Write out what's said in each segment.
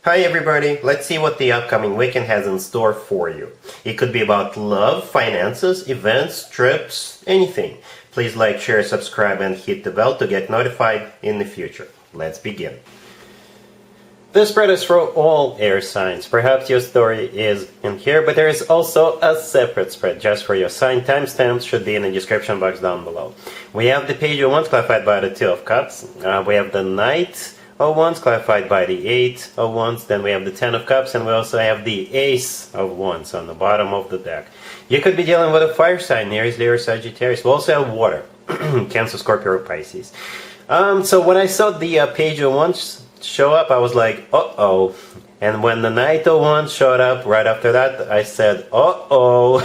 Hi everybody, let's see what the upcoming weekend has in store for you. It could be about love, finances, events, trips, anything. Please like, share, subscribe and hit the bell to get notified in the future. Let's begin. This spread is for all air signs. Perhaps your story is in here, but there is also a separate spread just for your sign. Timestamps should be in the description box down below. We have the Page of Wands clarified by the Two of Cups. We have the Knight of Wands clarified by the Eight of Wands. Then we have the Ten of Cups, and we also have the Ace of Wands on the bottom of the deck. You could be dealing with a fire sign, Aries, Leo, Sagittarius. We also have water, Cancer, Scorpio, or Pisces. So when I saw the Page of Wands show up, I was like, uh-oh. And when the Knight of Wands showed up right after that, I said, uh-oh.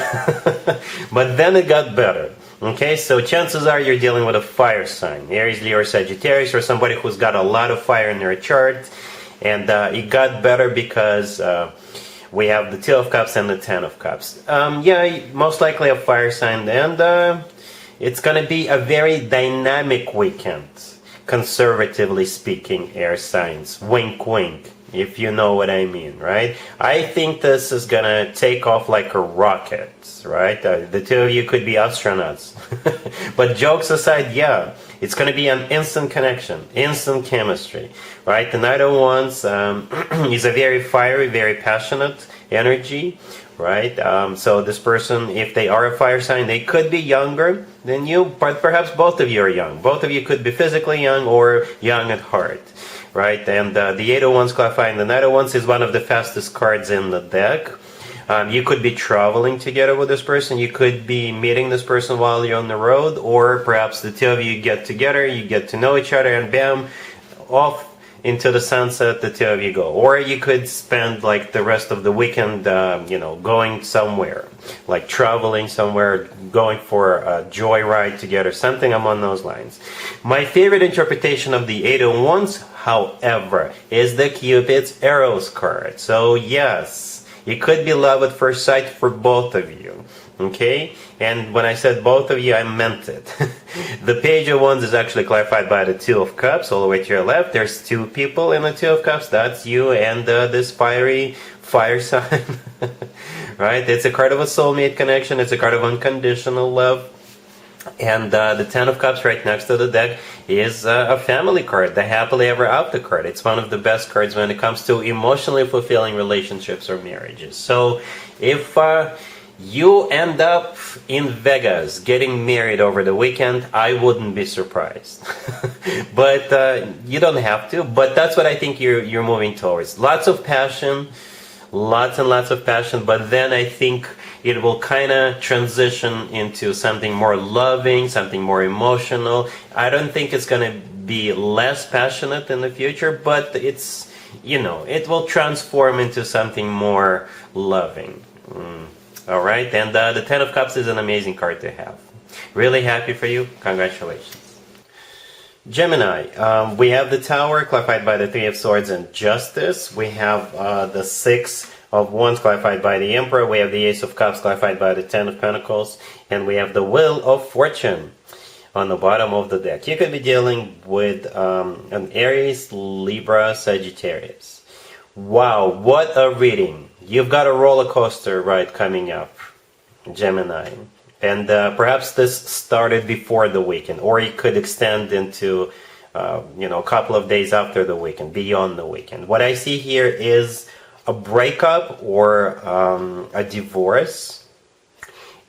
But then it got better. Okay, so chances are you're dealing with a fire sign, Aries, Leo, or Sagittarius, or somebody who's got a lot of fire in their chart. And it got better because we have the Two of Cups and the Ten of Cups. Yeah, most likely a fire sign, and it's going to be a very dynamic weekend, conservatively speaking, air signs. Wink, wink, if you know what I mean, right? I think this is going to take off like a rocket, right? The two of you could be astronauts. But jokes aside, yeah, it's going to be an instant connection, instant chemistry, right? The Knight of Wands is a very fiery, very passionate energy, right? So this person, if they are a fire sign, they could be younger than you, but perhaps both of you are young. Both of you could be physically young or young at heart, right? And the Eight of Wands clarifying the Knight of Wands is one of the fastest cards in the deck. You could be traveling together with this person. You could be meeting this person while you're on the road, or perhaps the two of you get together, you get to know each other, and bam, off into the sunset, the two of you go. Or you could spend like the rest of the weekend, going somewhere, like traveling somewhere, going for a joyride together, something along those lines. My favorite interpretation of the Eight of Wands, however, is the Cupid's Arrows card. So yes, it could be love at first sight for both of you, okay? And when I said both of you, I meant it. The Page of Wands is actually clarified by the Two of Cups, all the way to your left. There's two people in the Two of Cups. That's you and this fiery fire sign, right? It's a card of a soulmate connection. It's a card of unconditional love. And the Ten of Cups right next to the deck is a family card, the happily ever after card. It's one of the best cards when it comes to emotionally fulfilling relationships or marriages. So if you end up in Vegas getting married over the weekend, I wouldn't be surprised. But you don't have to. But that's what I think you're moving towards. Lots of passion, lots and lots of passion. But then I think it will kind of transition into something more loving, something more emotional. I don't think it's going to be less passionate in the future, but it's, it will transform into something more loving. All right, and the Ten of Cups is an amazing card to have. Really happy for you. Congratulations. Gemini, we have the Tower clarified by the Three of Swords and Justice. We have the Six of Wands clarified by the Emperor. We have the Ace of Cups clarified by the Ten of Pentacles. And we have the Wheel of Fortune on the bottom of the deck. You could be dealing with an Aries, Libra, Sagittarius. Wow, what a reading. You've got a roller coaster ride coming up, Gemini. And perhaps this started before the weekend, or it could extend into a couple of days after the weekend, beyond the weekend. What I see here is a breakup or a divorce,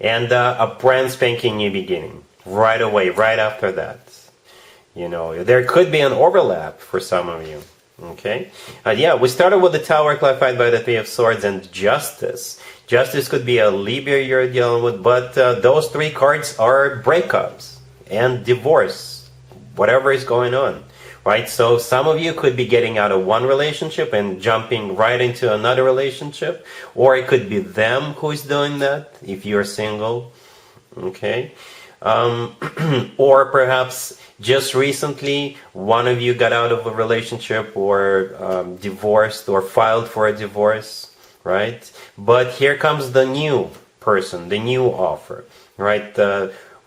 and a brand spanking new beginning right away, right after that. There could be an overlap for some of you. Okay, yeah, we started with the Tower clarified by the Three of Swords and Justice. Justice could be a Libra you're dealing with, but those three cards are breakups and divorce, whatever is going on. Right, so some of you could be getting out of one relationship and jumping right into another relationship, or it could be them who's doing that if you're single, okay? Or perhaps just recently one of you got out of a relationship or divorced or filed for a divorce, right? But here comes the new person, the new offer, right?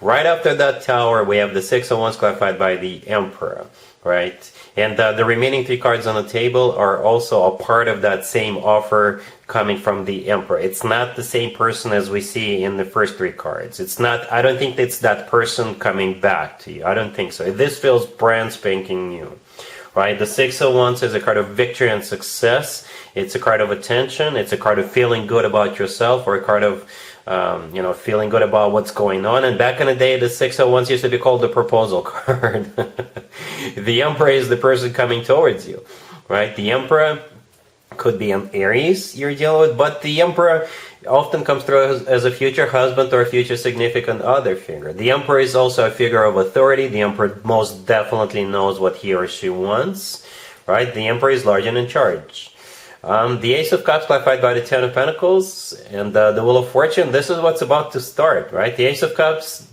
Right after that Tower, we have the Six of Wands clarified by the Emperor. right? And the remaining 3 cards on the table are also a part of that same offer coming from the Emperor. It's not the same person as we see in the first 3 cards. It's not, I don't think it's that person coming back to you. I don't think so. This feels brand spanking new, right? The Six of Wands is a card of victory and success. It's a card of attention. It's a card of feeling good about yourself, or a card of feeling good about what's going on. And back in the day, the Six of Wands used to be called the proposal card. The Emperor is the person coming towards you, right? The Emperor could be an Aries you're dealing with, but the Emperor often comes through as a future husband or a future significant other figure. The Emperor is also a figure of authority. The Emperor most definitely knows what he or she wants, right? The Emperor is large and in charge. The Ace of Cups clarified by the Ten of Pentacles, and the Wheel of Fortune. This is what's about to start, right? The Ace of Cups,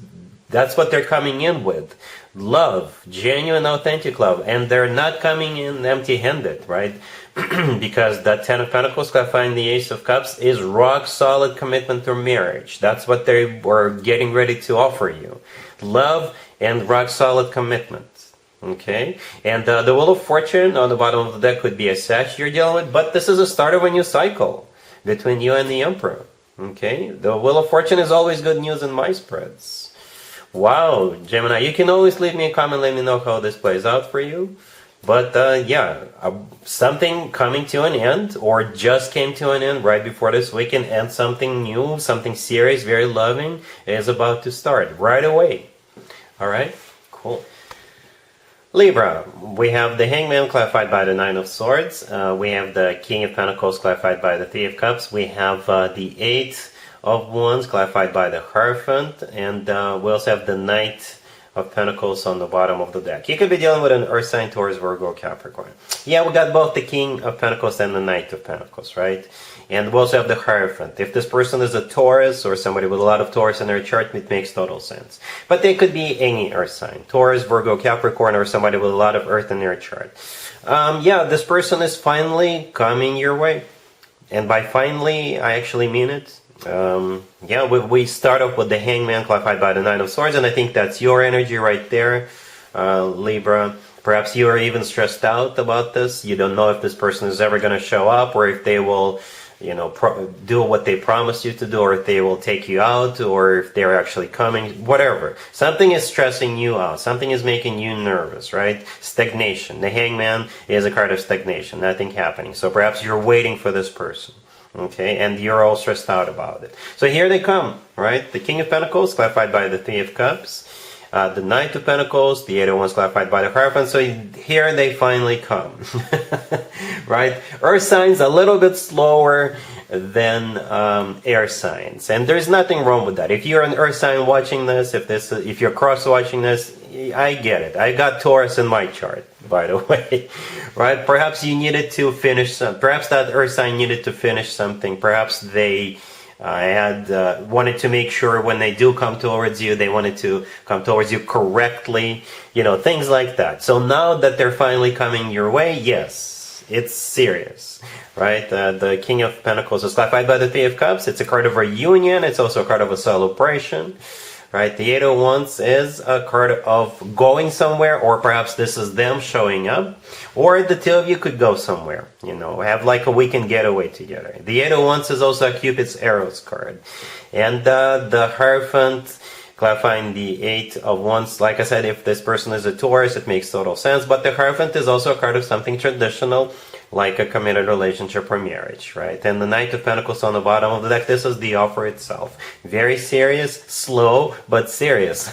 that's what they're coming in with. Love, genuine, authentic love. And they're not coming in empty-handed, right? Because that Ten of Pentacles clarifying the Ace of Cups is rock solid commitment to marriage. That's what they were getting ready to offer you. Love and rock solid commitment. Okay, and the Wheel of Fortune on the bottom of the deck could be a Sag you're dealing with, but this is the start of a new cycle between you and the Emperor. Okay, the Wheel of Fortune is always good news in my spreads. Wow, Gemini, you can always leave me a comment, let me know how this plays out for you. But something coming to an end, or just came to an end right before this weekend, and something new, something serious, very loving is about to start right away. All right, cool. Libra, we have the Hangman clarified by the Nine of Swords. We have the King of Pentacles clarified by the Three of Cups. We have the Eight of Wands clarified by the Hierophant. And we also have the Knight of Pentacles on the bottom of the deck. You could be dealing with an Earth sign, Taurus, Virgo, Capricorn. Yeah, we got both the King of Pentacles and the Knight of Pentacles, right? And we also have the Hierophant. If this person is a Taurus or somebody with a lot of Taurus in their chart, it makes total sense. But they could be any Earth sign. Taurus, Virgo, Capricorn, or somebody with a lot of Earth in their chart. This person is finally coming your way. And by finally, I actually mean it. We start off with the Hangman clarified by the Nine of Swords, and I think that's your energy right there, Libra. Perhaps you are even stressed out about this. You don't know if this person is ever going to show up, or if they will, do what they promised you to do, or if they will take you out, or if they're actually coming, whatever. Something is stressing you out. Something is making you nervous, right? Stagnation. The Hangman is a card of stagnation, nothing happening. So perhaps you're waiting for this person. Okay, and you're all stressed out about it. So here they come, right? The King of Pentacles, clarified by the Three of Cups. The Knight of Pentacles, the Eight of Wands, clarified by the Hierophant. So here they finally come, right? Earth signs a little bit slower than air signs, and there's nothing wrong with that. If you're an Earth sign watching this, if you're cross watching this, I get it. I got Taurus in my chart, by the way, right? Perhaps you needed to finish some. Perhaps that Earth sign needed to finish something. Perhaps they wanted to make sure when they do come towards you, they wanted to come towards you correctly, things like that. So now that they're finally coming your way, yes, it's serious, right? The King of Pentacles is clarified by the Three of Cups. It's a card of reunion. It's also a card of a celebration, right? The Eight of Wands is a card of going somewhere, or perhaps this is them showing up, or the two of you could go somewhere, have like a weekend getaway together. The Eight of Wands is also a Cupid's arrows card. And the Hierophant clarifying the Eight of Wands, like I said, if this person is a Taurus, it makes total sense. But the Hierophant is also a card of something traditional, like a committed relationship or marriage, right? And the Knight of Pentacles on the bottom of the deck, this is the offer itself. Very serious, slow, but serious.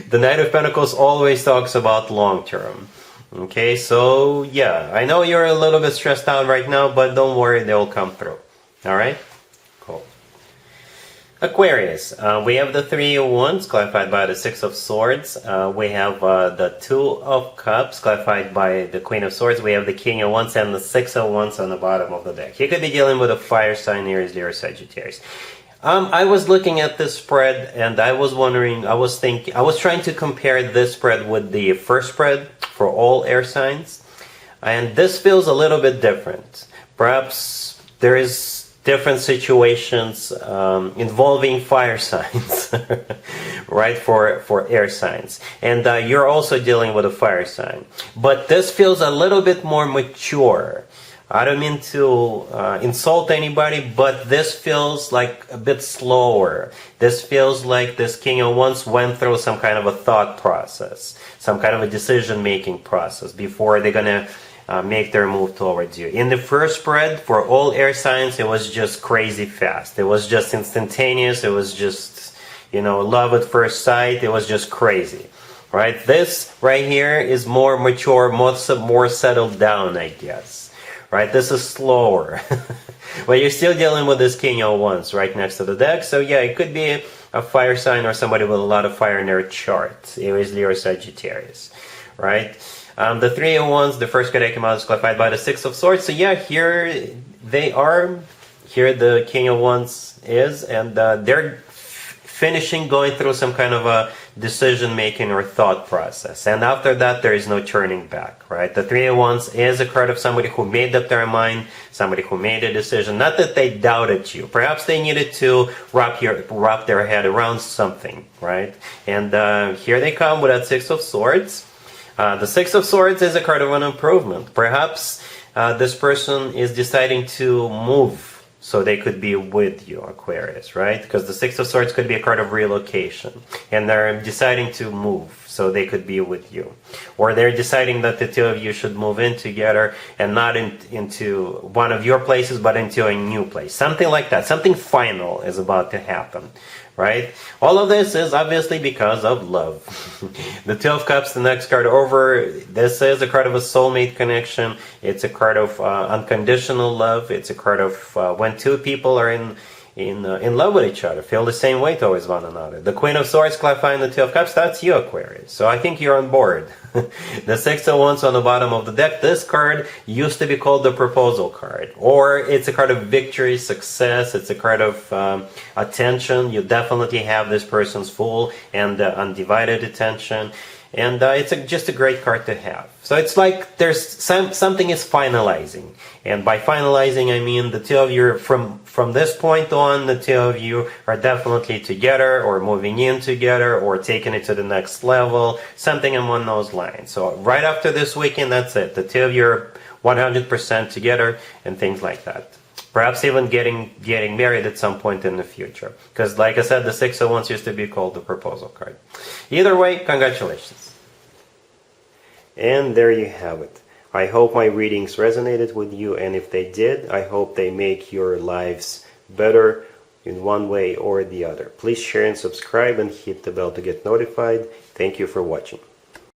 The Knight of Pentacles always talks about long term. Okay, so yeah, I know you're a little bit stressed out right now, but don't worry, they'll come through. All right? Cool. Aquarius, we have the Three of Wands clarified by the Six of Swords. We have the Two of Cups clarified by the Queen of Swords. We have the King of Wands and the Six of Wands on the bottom of the deck. You could be dealing with a fire sign, Aries, Leo, Sagittarius. I was looking at this spread, and I was wondering, I was trying to compare this spread with the first spread for all air signs, and this feels a little bit different. Perhaps there is different situations involving fire signs, right, for air signs. And you're also dealing with a fire sign. But this feels a little bit more mature. I don't mean to insult anybody, but this feels like a bit slower. This feels like this King of Wands went through some kind of a thought process, some kind of a decision-making process before they're gonna make their move towards you. In the first spread, for all air signs, it was just crazy fast. It was just instantaneous. It was just, you know, love at first sight. It was just crazy, right? This right here is more mature, more settled down, I guess. Right, this is slower. But you're still dealing with this King of Wands right next to the deck. So yeah, it could be a fire sign or somebody with a lot of fire in their chart. Aries, Leo, Sagittarius. Right? The Three of Wands, the first card that came out is clarified by the Six of Swords. So yeah, here they are. Here the King of Wands is. And they're finishing going through some kind of a decision-making or thought process. And after that, there is no turning back, right? The Three of Wands is a card of somebody who made up their mind, somebody who made a decision. Not that they doubted you. Perhaps they needed to wrap their head around something, right? And here they come with that Six of Swords. The Six of Swords is a card of an improvement. Perhaps this person is deciding to move so they could be with you, Aquarius, right? Because the Six of Swords could be a card of relocation. And they're deciding to move so they could be with you. Or they're deciding that the two of you should move in together and not into one of your places, but into a new place. Something like that. Something final is about to happen, right? All of this is obviously because of love. The Two of Cups, the next card over, this is a card of a soulmate connection. It's a card of unconditional love. It's a card of when two people are in love with each other, feel the same way towards one another. The Queen of Swords clarifying the Two of Cups, that's you, Aquarius. So I think you're on board. The Six of Wands on the bottom of the deck, this card used to be called the proposal card. Or it's a card of victory, success, it's a card of attention. You definitely have this person's full and undivided attention. And it's just a great card to have. So it's like there's something is finalizing. And by finalizing, I mean the two of you, from this point on, the two of you are definitely together or moving in together or taking it to the next level, something along those lines. So right after this weekend, that's it. The two of you are 100% together and things like that. Perhaps even getting married at some point in the future. Because like I said, the Six of Wands used to be called the proposal card. Either way, congratulations. And there you have it. I hope my readings resonated with you, and if they did, I hope they make your lives better in one way or the other. Please share and subscribe and hit the bell to get notified. Thank you for watching.